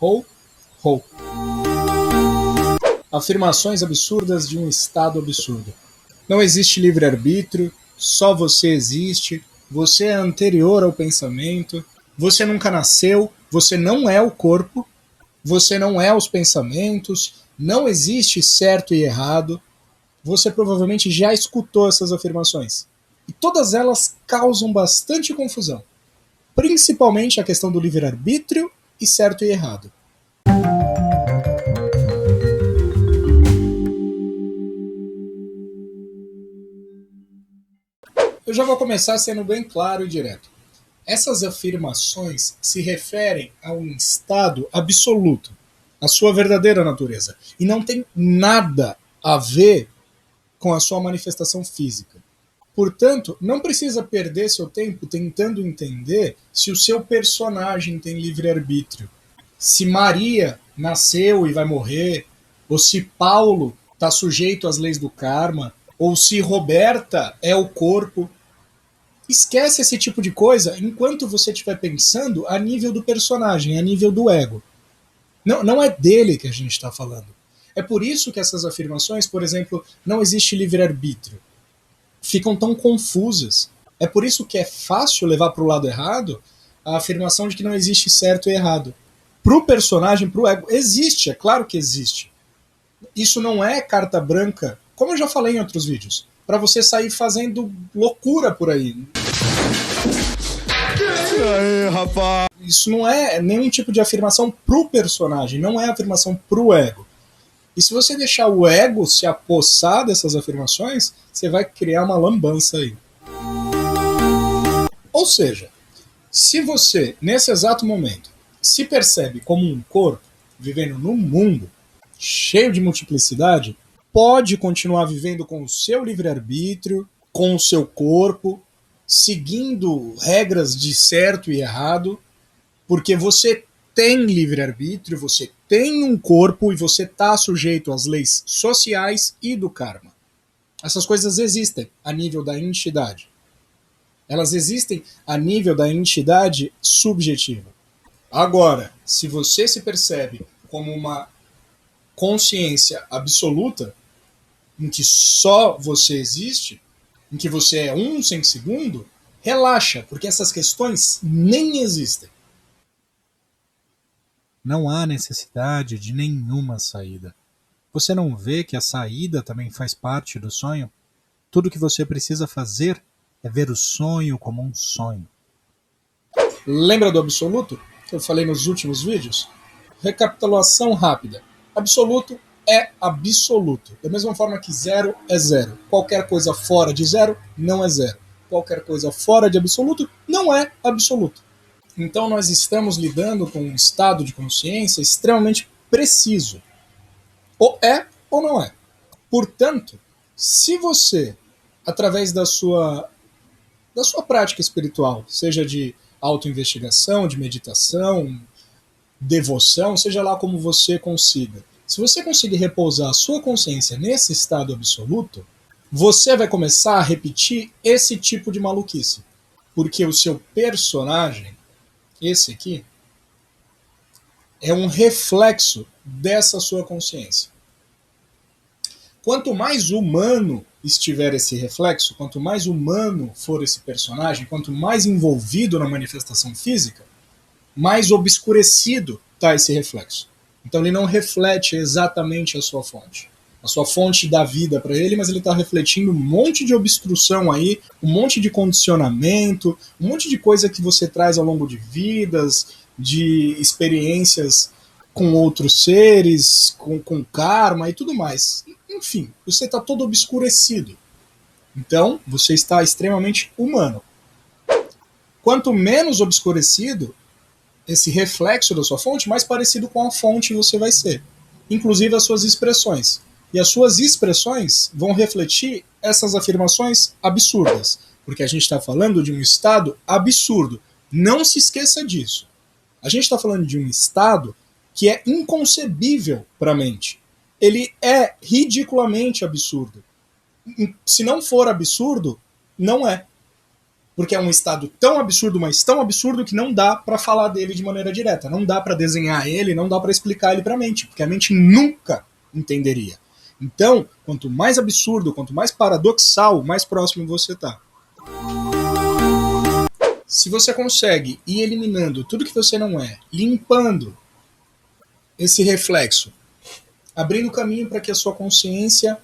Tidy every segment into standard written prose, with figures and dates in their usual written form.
Ho, ho. Afirmações absurdas de um estado absurdo. Não existe livre-arbítrio, só você existe, você é anterior ao pensamento, você nunca nasceu, você não é o corpo, você não é os pensamentos, não existe certo e errado. Você provavelmente já escutou essas afirmações. E todas elas causam bastante confusão. Principalmente a questão do livre-arbítrio e certo e errado. Eu já vou começar sendo bem claro e direto. Essas afirmações se referem a um estado absoluto, a sua verdadeira natureza, e não tem nada a ver com a sua manifestação física. Portanto, não precisa perder seu tempo tentando entender se o seu personagem tem livre-arbítrio, se Maria nasceu e vai morrer, ou se Paulo está sujeito às leis do karma, ou se Roberta é o corpo. Esquece esse tipo de coisa enquanto você estiver pensando a nível do personagem, a nível do ego. Não é dele que a gente está falando. É por isso que essas afirmações, por exemplo, não existe livre-arbítrio, ficam tão confusas. É por isso que é fácil levar para o lado errado a afirmação de que não existe certo e errado. Para o personagem, para o ego, existe, é claro que existe. Isso não é carta branca, como eu já falei em outros vídeos, para você sair fazendo loucura por aí. E aí, rapaz? Isso não é nenhum tipo de afirmação pro personagem, não é afirmação pro ego. E se você deixar o ego se apossar dessas afirmações, você vai criar uma lambança aí. Ou seja, se você, nesse exato momento, se percebe como um corpo vivendo num mundo cheio de multiplicidade, pode continuar vivendo com o seu livre-arbítrio, com o seu corpo, seguindo regras de certo e errado, porque você tem livre-arbítrio, você tem um corpo e você está sujeito às leis sociais e do karma. Essas coisas existem a nível da entidade. Elas existem a nível da entidade subjetiva. Agora, se você se percebe como uma consciência absoluta, em que só você existe, em que você é um sem segundo, relaxa, porque essas questões nem existem. Não há necessidade de nenhuma saída. Você não vê que a saída também faz parte do sonho? Tudo que você precisa fazer é ver o sonho como um sonho. Lembra do absoluto, que eu falei nos últimos vídeos? Recapitulação rápida. Absoluto é absoluto. Da mesma forma que zero é zero. Qualquer coisa fora de zero não é zero. Qualquer coisa fora de absoluto não é absoluto. Então nós estamos lidando com um estado de consciência extremamente preciso. Ou é ou não é. Portanto, se você, através da sua prática espiritual, seja de autoinvestigação, de meditação, devoção, seja lá como você consiga, se você conseguir repousar a sua consciência nesse estado absoluto, você vai começar a repetir esse tipo de maluquice. Porque o seu personagem, esse aqui, é um reflexo dessa sua consciência. Quanto mais humano estiver esse reflexo, quanto mais humano for esse personagem, quanto mais envolvido na manifestação física, mais obscurecido está esse reflexo. Então ele não reflete exatamente a sua fonte. A sua fonte dá vida para ele, mas ele está refletindo um monte de obstrução aí, um monte de condicionamento, um monte de coisa que você traz ao longo de vidas, de experiências com outros seres, com karma e tudo mais. Enfim, você está todo obscurecido. Então, você está extremamente humano. Quanto menos obscurecido esse reflexo da sua fonte, mais parecido com a fonte você vai ser. Inclusive as suas expressões. E as suas expressões vão refletir essas afirmações absurdas. Porque a gente está falando de um estado absurdo. Não se esqueça disso. A gente está falando de um estado que é inconcebível para a mente. Ele é ridiculamente absurdo. Se não for absurdo, não é. Porque é um estado tão absurdo, mas tão absurdo que não dá para falar dele de maneira direta. Não dá para desenhar ele, não dá para explicar ele para a mente, porque a mente nunca entenderia. Então, quanto mais absurdo, quanto mais paradoxal, mais próximo você está. Se você consegue ir eliminando tudo que você não é, limpando esse reflexo, abrindo caminho para que a sua consciência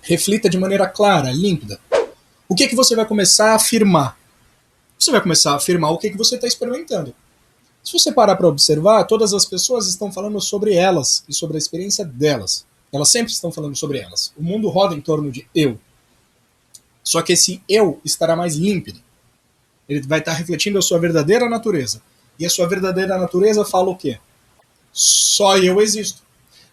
reflita de maneira clara, límpida, o que você vai começar a afirmar? Você vai começar a afirmar o que você está experimentando. Se você parar para observar, todas as pessoas estão falando sobre elas e sobre a experiência delas. Elas sempre estão falando sobre elas. O mundo roda em torno de eu. Só que esse eu estará mais límpido. Ele vai estar refletindo a sua verdadeira natureza. E a sua verdadeira natureza fala o quê? Só eu existo.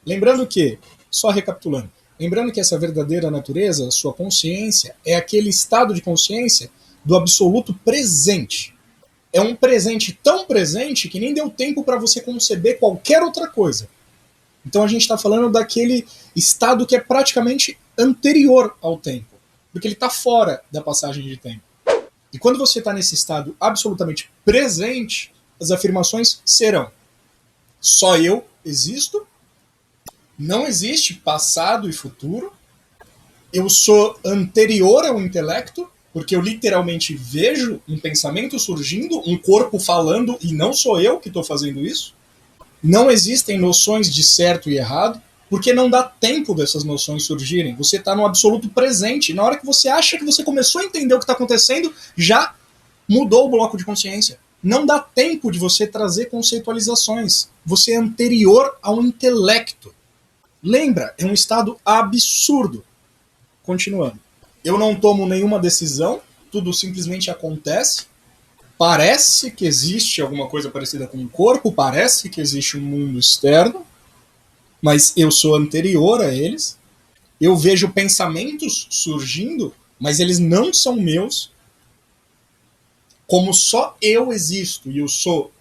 Lembrando que, só recapitulando, lembrando que essa verdadeira natureza, a sua consciência, é aquele estado de consciência do absoluto presente. É um presente tão presente que nem deu tempo para você conceber qualquer outra coisa. Então a gente está falando daquele estado que é praticamente anterior ao tempo, porque ele está fora da passagem de tempo. E quando você está nesse estado absolutamente presente, as afirmações serão: só eu existo, não existe passado e futuro, eu sou anterior ao intelecto, porque eu literalmente vejo um pensamento surgindo, um corpo falando, e não sou eu que estou fazendo isso. Não existem noções de certo e errado, porque não dá tempo dessas noções surgirem. Você está no absoluto presente. Na hora que você acha que você começou a entender o que está acontecendo, já mudou o bloco de consciência. Não dá tempo de você trazer conceitualizações. Você é anterior ao intelecto. Lembra, é um estado absurdo. Continuando. Eu não tomo nenhuma decisão, tudo simplesmente acontece. Parece que existe alguma coisa parecida com o corpo, parece que existe um mundo externo, mas eu sou anterior a eles. Eu vejo pensamentos surgindo, mas eles não são meus. Como só eu existo e eu sou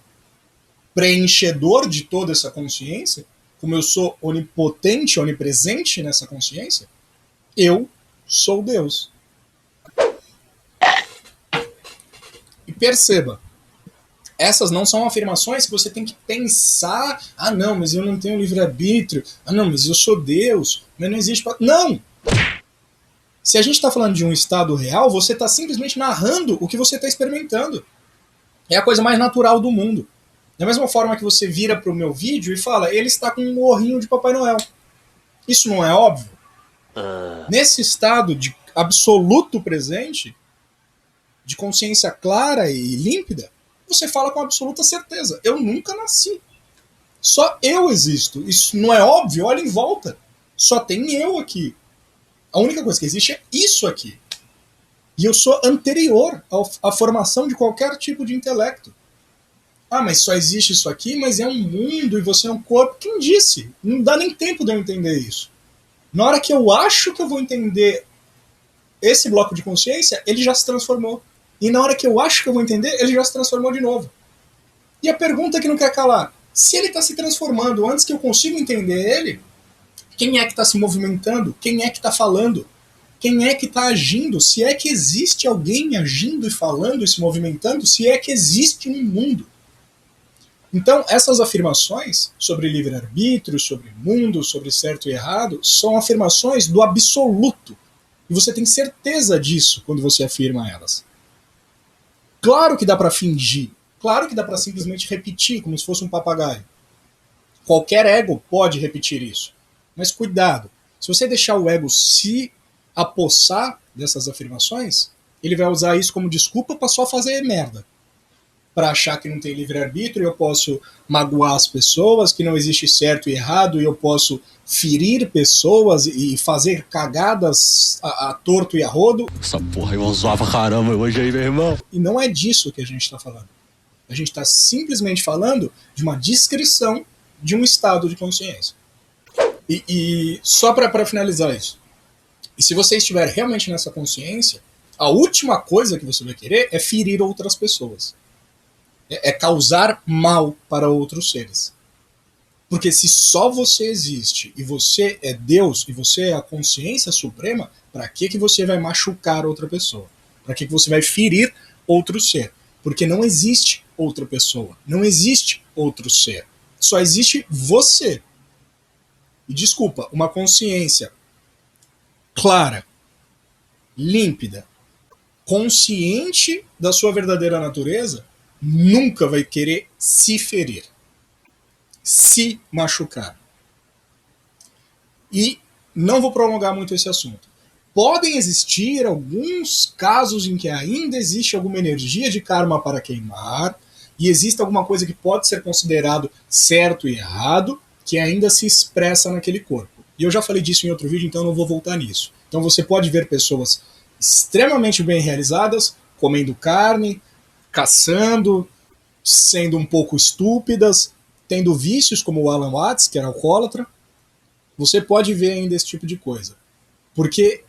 preenchedor de toda essa consciência, como eu sou onipotente, onipresente nessa consciência, eu sou Deus. E perceba, essas não são afirmações que você tem que pensar: ah não, mas eu não tenho livre-arbítrio, ah não, mas eu sou Deus, mas não existe... Não! Se a gente está falando de um estado real, você está simplesmente narrando o que você está experimentando. É a coisa mais natural do mundo. Da mesma forma que você vira para o meu vídeo e fala: ele está com um gorrinho de Papai Noel. Isso não é óbvio? Nesse estado de absoluto presente, de consciência clara e límpida, você fala com absoluta certeza: eu nunca nasci. Só eu existo. Isso não é óbvio? Olha em volta. Só tem eu aqui. A única coisa que existe é isso aqui. E eu sou anterior à formação de qualquer tipo de intelecto. Ah, mas só existe isso aqui, mas é um mundo e você é um corpo. Quem disse? Não dá nem tempo de eu entender isso. Na hora que eu acho que eu vou entender esse bloco de consciência, ele já se transformou. E na hora que eu acho que eu vou entender, ele já se transformou de novo. E a pergunta que não quer calar: se ele está se transformando antes que eu consiga entender ele, quem é que está se movimentando? Quem é que está falando? Quem é que está agindo? Se é que existe alguém agindo e falando e se movimentando, se é que existe um mundo. Então, essas afirmações sobre livre-arbítrio, sobre mundo, sobre certo e errado, são afirmações do absoluto. E você tem certeza disso quando você afirma elas. Claro que dá para fingir. Claro que dá para simplesmente repetir, como se fosse um papagaio. Qualquer ego pode repetir isso. Mas cuidado. Se você deixar o ego se apossar dessas afirmações, ele vai usar isso como desculpa para só fazer merda. Para achar que não tem livre-arbítrio, eu posso magoar as pessoas, que não existe certo e errado, e eu posso ferir pessoas e fazer cagadas a torto e a rodo. Essa porra eu usava caramba hoje aí, meu irmão. E não é disso que a gente está falando. A gente está simplesmente falando de uma descrição de um estado de consciência. E só para finalizar isso. E se você estiver realmente nessa consciência, a última coisa que você vai querer é ferir outras pessoas. É causar mal para outros seres. Porque se só você existe e você é Deus e você é a consciência suprema, para que você vai machucar outra pessoa? Para que você vai ferir outro ser. Porque não existe outra pessoa. Não existe outro ser. Só existe você. E desculpa, uma consciência clara, límpida, consciente da sua verdadeira natureza, nunca vai querer se ferir, se machucar. E não vou prolongar muito esse assunto. Podem existir alguns casos em que ainda existe alguma energia de karma para queimar, e existe alguma coisa que pode ser considerado certo e errado, que ainda se expressa naquele corpo. E eu já falei disso em outro vídeo, então não vou voltar nisso. Então você pode ver pessoas extremamente bem realizadas, comendo carne, caçando, sendo um pouco estúpidas, tendo vícios como o Alan Watts, que era alcoólatra. Você pode ver ainda esse tipo de coisa. Porque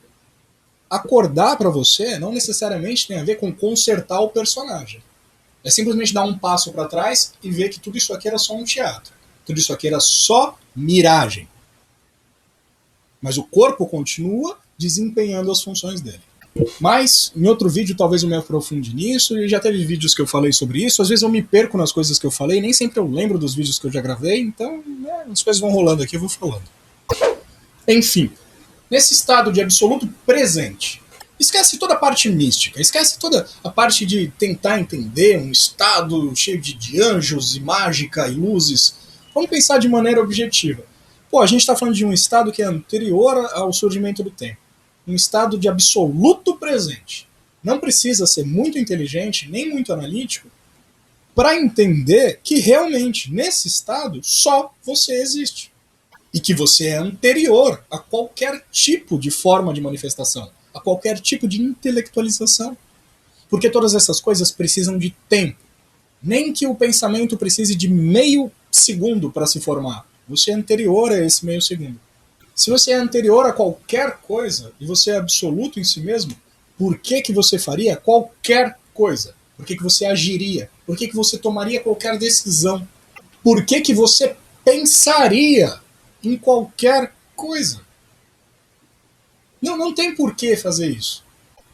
acordar para você não necessariamente tem a ver com consertar o personagem. É simplesmente dar um passo para trás e ver que tudo isso aqui era só um teatro. Tudo isso aqui era só miragem. Mas o corpo continua desempenhando as funções dele. Mas, em outro vídeo, talvez eu me aprofunde nisso, e já teve vídeos que eu falei sobre isso. Às vezes eu me perco nas coisas que eu falei, nem sempre eu lembro dos vídeos que eu já gravei, então as coisas vão rolando aqui, eu vou falando. Enfim, nesse estado de absoluto presente, esquece toda a parte mística, esquece toda a parte de tentar entender um estado cheio de anjos e mágica e luzes. Vamos pensar de maneira objetiva. Pô, a gente está falando de um estado que é anterior ao surgimento do tempo. Um estado de absoluto presente. Não precisa ser muito inteligente, nem muito analítico, para entender que realmente, nesse estado, só você existe. E que você é anterior a qualquer tipo de forma de manifestação, a qualquer tipo de intelectualização. Porque todas essas coisas precisam de tempo. Nem que o pensamento precise de meio segundo para se formar. Você é anterior a esse meio segundo. Se você é anterior a qualquer coisa e você é absoluto em si mesmo, por que você faria qualquer coisa? Por que você agiria? Por que você tomaria qualquer decisão? Por que você pensaria em qualquer coisa? Não tem por que fazer isso.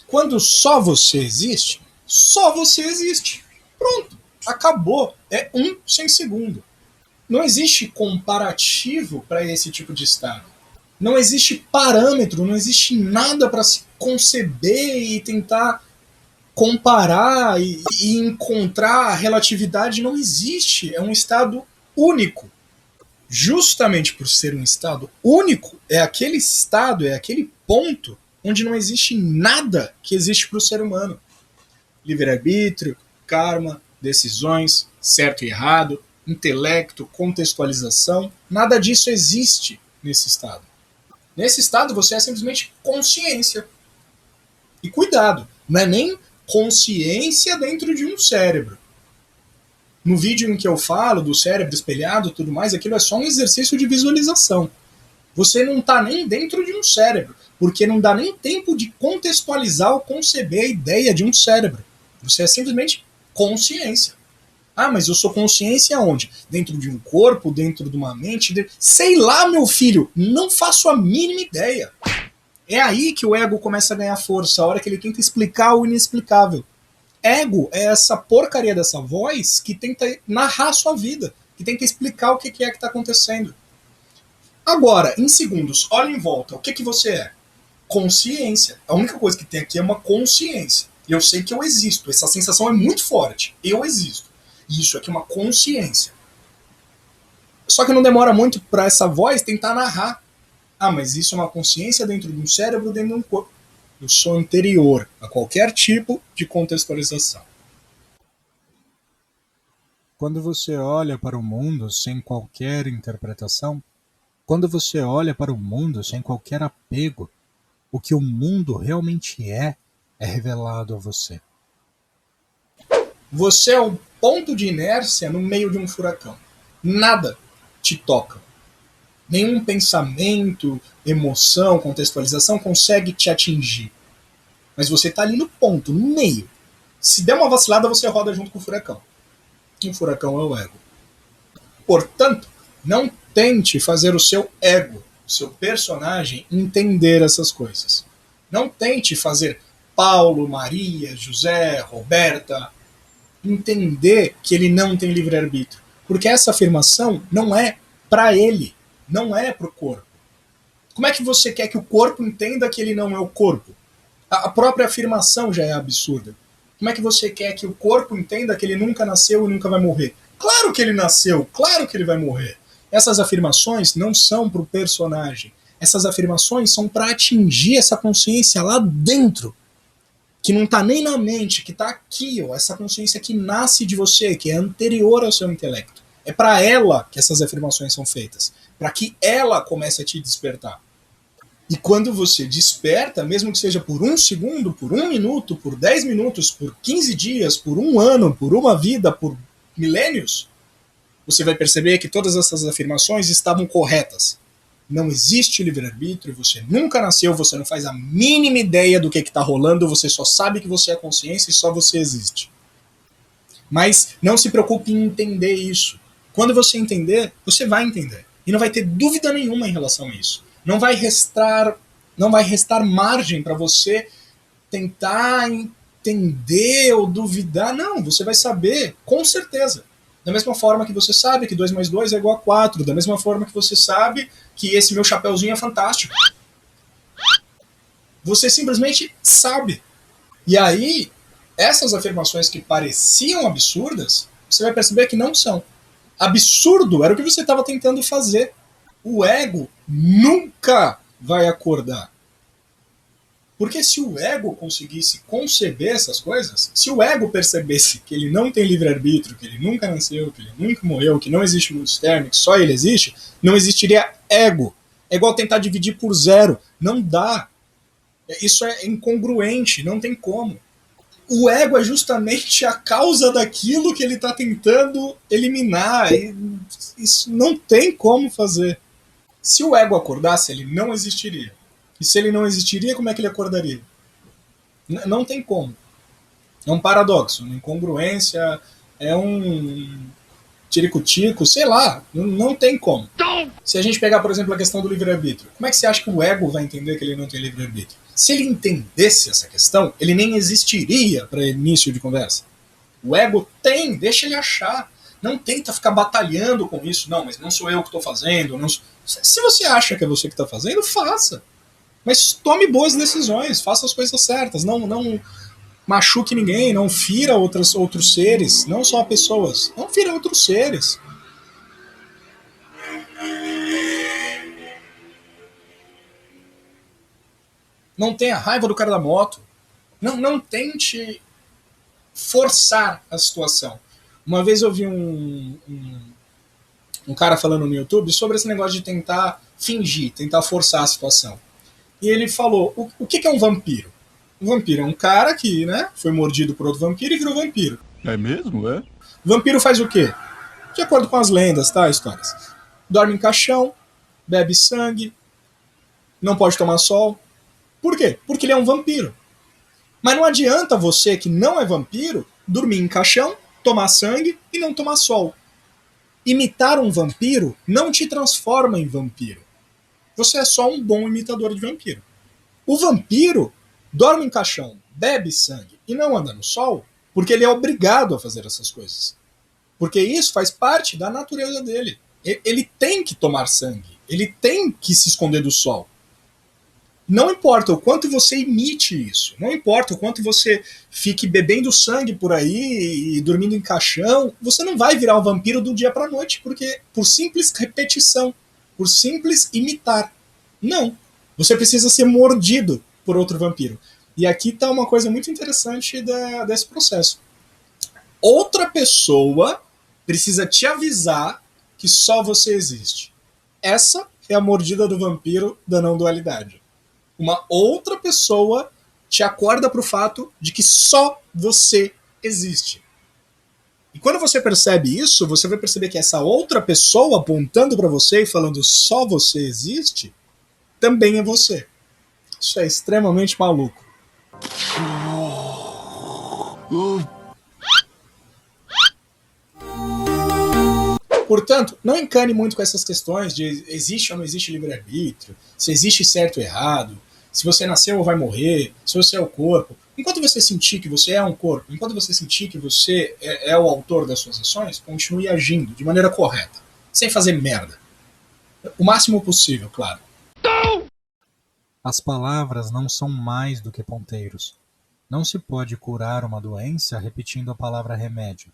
Quando só você existe, só você existe. Pronto, acabou. É um sem segundo. Não existe comparativo para esse tipo de estado. Não existe parâmetro, não existe nada para se conceber e tentar comparar e encontrar a relatividade. Não existe. É um estado único. Justamente por ser um estado único, é aquele estado, é aquele ponto onde não existe nada que existe para o ser humano. Livre-arbítrio, karma, decisões, certo e errado, intelecto, contextualização, nada disso existe nesse estado. Nesse estado você é simplesmente consciência. E cuidado, não é nem consciência dentro de um cérebro. No vídeo em que eu falo do cérebro espelhado e tudo mais, aquilo é só um exercício de visualização. Você não está nem dentro de um cérebro, porque não dá nem tempo de contextualizar ou conceber a ideia de um cérebro. Você é simplesmente consciência. Ah, mas eu sou consciência onde? Dentro de um corpo, dentro de uma mente? Sei lá, meu filho, não faço a mínima ideia. É aí que o ego começa a ganhar força, a hora que ele tenta explicar o inexplicável. Ego é essa porcaria dessa voz que tenta narrar a sua vida, que tenta explicar o que é que está acontecendo. Agora, em segundos, olha em volta, o que você é? Consciência. A única coisa que tem aqui é uma consciência. E eu sei que eu existo, essa sensação é muito forte. Eu existo. Isso aqui é uma consciência. Só que não demora muito para essa voz tentar narrar. Ah, mas isso é uma consciência dentro de um cérebro, dentro de um corpo. Eu sou anterior a qualquer tipo de contextualização. Quando você olha para o mundo sem qualquer interpretação, quando você olha para o mundo sem qualquer apego, o que o mundo realmente é revelado a você. Você é um ponto de inércia no meio de um furacão. Nada te toca. Nenhum pensamento, emoção, contextualização consegue te atingir. Mas você está ali no ponto, no meio. Se der uma vacilada, você roda junto com o furacão. E o furacão é o ego. Portanto, não tente fazer o seu ego, o seu personagem, entender essas coisas. Não tente fazer Paulo, Maria, José, Roberta, entender que ele não tem livre-arbítrio. Porque essa afirmação não é para ele, não é para o corpo. Como é que você quer que o corpo entenda que ele não é o corpo? A própria afirmação já é absurda. Como é que você quer que o corpo entenda que ele nunca nasceu e nunca vai morrer? Claro que ele nasceu, claro que ele vai morrer. Essas afirmações não são para o personagem. Essas afirmações são para atingir essa consciência lá dentro, que não está nem na mente, que está aqui, ó, essa consciência que nasce de você, que é anterior ao seu intelecto. É para ela que essas afirmações são feitas, para que ela comece a te despertar. E quando você desperta, mesmo que seja por 1 segundo, por 1 minuto, por 10 minutos, por 15 dias, por 1 ano, por uma vida, por milênios, você vai perceber que todas essas afirmações estavam corretas. Não existe livre-arbítrio, você nunca nasceu, você não faz a mínima ideia do que está rolando, você só sabe que você é consciência e só você existe. Mas não se preocupe em entender isso. Quando você entender, você vai entender. E não vai ter dúvida nenhuma em relação a isso. Não vai restar margem para você tentar entender ou duvidar. Não, você vai saber, com certeza. Da mesma forma que você sabe que 2 mais 2 é igual a 4. Da mesma forma que você sabe que esse meu chapeuzinho é fantástico. Você simplesmente sabe. E aí, essas afirmações que pareciam absurdas, você vai perceber que não são. Absurdo era o que você estava tentando fazer. O ego nunca vai acordar. Porque se o ego conseguisse conceber essas coisas, se o ego percebesse que ele não tem livre-arbítrio, que ele nunca nasceu, que ele nunca morreu, que não existe mundo externo, que só ele existe, não existiria ego. É igual tentar dividir por 0. Não dá. Isso é incongruente, não tem como. O ego é justamente a causa daquilo que ele está tentando eliminar. Isso não tem como fazer. Se o ego acordasse, ele não existiria. E se ele não existiria, como é que ele acordaria? Não tem como. É um paradoxo, uma incongruência, é um tiricutico, sei lá, não tem como. Se a gente pegar, por exemplo, a questão do livre-arbítrio, como é que você acha que o ego vai entender que ele não tem livre-arbítrio? Se ele entendesse essa questão, ele nem existiria para início de conversa. O ego tem, deixa ele achar. Não tenta ficar batalhando com isso. Não, mas não sou eu que estou fazendo. Não sou... Se você acha que é você que está fazendo, faça. Mas tome boas decisões, faça as coisas certas, não machuque ninguém, não fira outros seres, não só pessoas, não fira outros seres. Não tenha raiva do cara da moto. Não tente forçar a situação. Uma vez eu vi um cara falando no YouTube sobre esse negócio de tentar fingir, tentar forçar a situação. E ele falou, o que é um vampiro? Um vampiro é um cara que, né, foi mordido por outro vampiro e virou vampiro. É mesmo, é? Vampiro faz o quê? De acordo com as lendas, tá, histórias. Dorme em caixão, bebe sangue, não pode tomar sol. Por quê? Porque ele é um vampiro. Mas não adianta você, que não é vampiro, dormir em caixão, tomar sangue e não tomar sol. Imitar um vampiro não te transforma em vampiro. Você é só um bom imitador de vampiro. O vampiro dorme em caixão, bebe sangue e não anda no sol porque ele é obrigado a fazer essas coisas. Porque isso faz parte da natureza dele. Ele tem que tomar sangue. Ele tem que se esconder do sol. Não importa o quanto você imite isso. Não importa o quanto você fique bebendo sangue por aí e dormindo em caixão. Você não vai virar um vampiro do dia para a noite. Porque por simples repetição. Por simples imitar. Não. Você precisa ser mordido por outro vampiro. E aqui está uma coisa muito interessante desse processo. Outra pessoa precisa te avisar que só você existe. Essa é a mordida do vampiro da não-dualidade. Uma outra pessoa te acorda para o fato de que só você existe. E quando você percebe isso, você vai perceber que essa outra pessoa apontando para você e falando só você existe, também é você. Isso é extremamente maluco. Portanto, não encane muito com essas questões de existe ou não existe livre-arbítrio, se existe certo ou errado, se você nasceu ou vai morrer, se você é o corpo. Enquanto você sentir que você é um corpo, enquanto você sentir que você é o autor das suas ações, continue agindo de maneira correta, sem fazer merda. O máximo possível, claro. As palavras não são mais do que ponteiros. Não se pode curar uma doença repetindo a palavra remédio.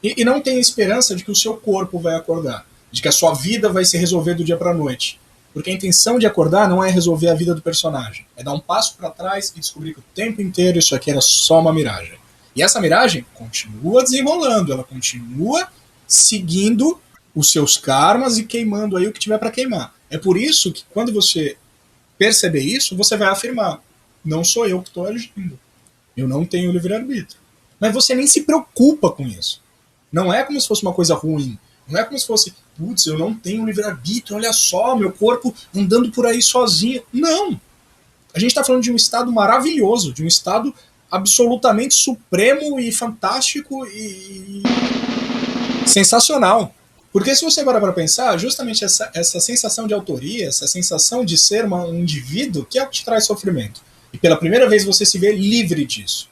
E não tenha esperança de que o seu corpo vai acordar, de que a sua vida vai se resolver do dia para a noite. Porque a intenção de acordar não é resolver a vida do personagem, é dar um passo para trás e descobrir que o tempo inteiro isso aqui era só uma miragem. E essa miragem continua desenrolando, ela continua seguindo os seus karmas e queimando aí o que tiver para queimar. É por isso que quando você perceber isso, você vai afirmar: não sou eu que estou agindo, eu não tenho livre-arbítrio. Mas você nem se preocupa com isso. Não é como se fosse uma coisa ruim. Não é como se fosse, putz, eu não tenho livre-arbítrio, olha só, meu corpo andando por aí sozinho. Não! A gente está falando de um estado maravilhoso, de um estado absolutamente supremo e fantástico e sensacional. Porque se você parar para pensar, justamente essa sensação de autoria, essa sensação de ser um indivíduo, que é o que te traz sofrimento. E pela primeira vez você se vê livre disso.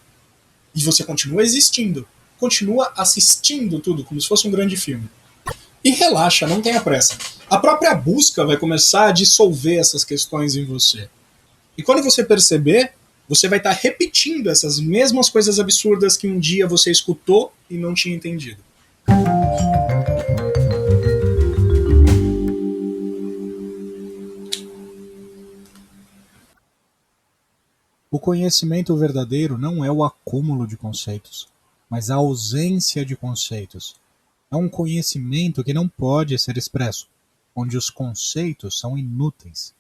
E você continua existindo. Continua assistindo tudo como se fosse um grande filme. E relaxa, não tenha pressa. A própria busca vai começar a dissolver essas questões em você. E quando você perceber, você vai estar repetindo essas mesmas coisas absurdas que um dia você escutou e não tinha entendido. O conhecimento verdadeiro não é o acúmulo de conceitos, mas a ausência de conceitos. É um conhecimento que não pode ser expresso, onde os conceitos são inúteis.